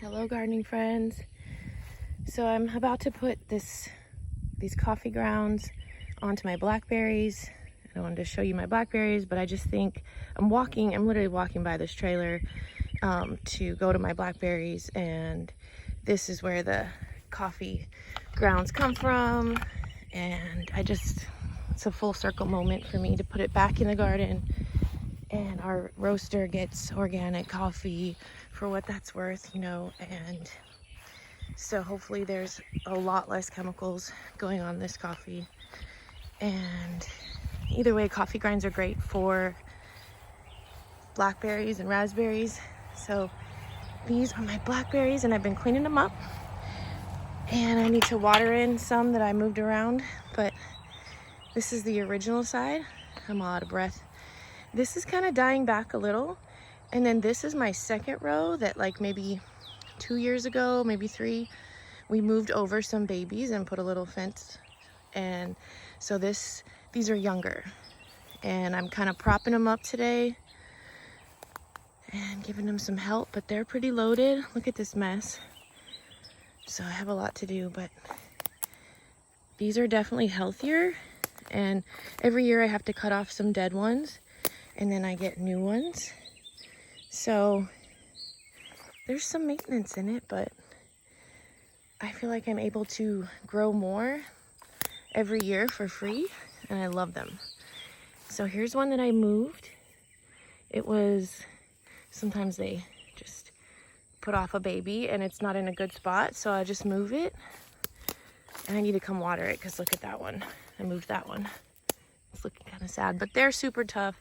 Hello gardening friends. So I'm about to put these coffee grounds onto my blackberries. I wanted to show you my blackberries, but I just think I'm literally walking by this trailer to go to my blackberries, and this is where the coffee grounds come from. And it's a full circle moment for me to put it back in the garden, and our roaster gets organic coffee for what that's worth, and so hopefully there's a lot less chemicals going on this coffee. And either way, coffee grinds are great for blackberries and raspberries. So these are my blackberries, and I've been cleaning them up, and I need to water in some that I moved around, but this is the original side. I'm all out of breath. This is kind of dying back a little, and then this is my second row that, like, maybe 2 years ago, maybe 3, we moved over some babies and put a little fence, and so these are younger, and I'm kind of propping them up today and giving them some help, but they're pretty loaded. Look at this mess. So I have a lot to do, but these are definitely healthier, and every year I have to cut off some dead ones, and then I get new ones. So there's some maintenance in it, but I feel like I'm able to grow more every year for free, and I love them. So here's one that I moved. Sometimes they just put off a baby and it's not in a good spot, so I just move it, and I need to come water it because look at that one. I moved that one. It's looking kind of sad, but they're super tough.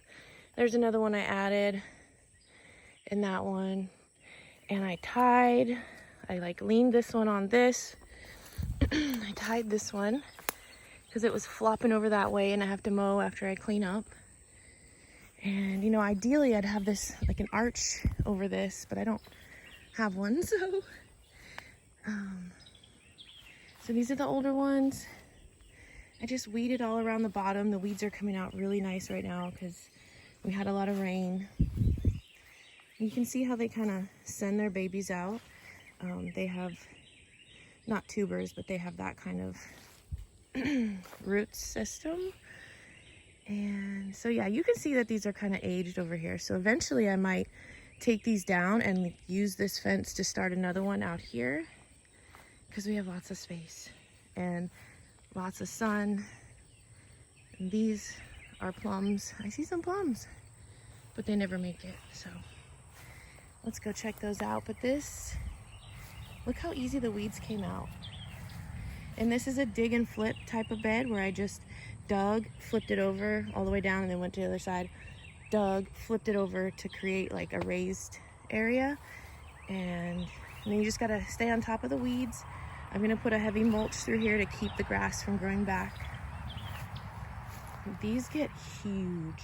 There's another one I added, and that one, and I leaned this one on this. I tied this one because it was flopping over that way, and I have to mow after I clean up. And ideally I'd have this like an arch over this, but I don't have one. So these are the older ones. I just weeded all around the bottom. The weeds are coming out really nice right now because we had a lot of rain. You can see how they kind of send their babies out. They have not tubers, but they have that kind of root system. And so yeah, you can see that these are kind of aged over here. So eventually I might take these down and use this fence to start another one out here, because we have lots of space and lots of sun. And these are plums. I see some plums, but they never make it. So let's go check those out. But look how easy the weeds came out. And this is a dig and flip type of bed where I just dug, flipped it over all the way down, and then went to the other side, dug, flipped it over to create like a raised area. And then you just gotta stay on top of the weeds. I'm gonna put a heavy mulch through here to keep the grass from growing back. These get huge.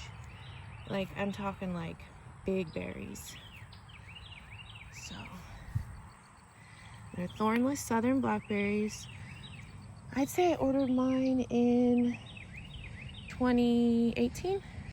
Like, I'm talking like big berries. So they're thornless southern blackberries. I'd say I ordered mine in 2018.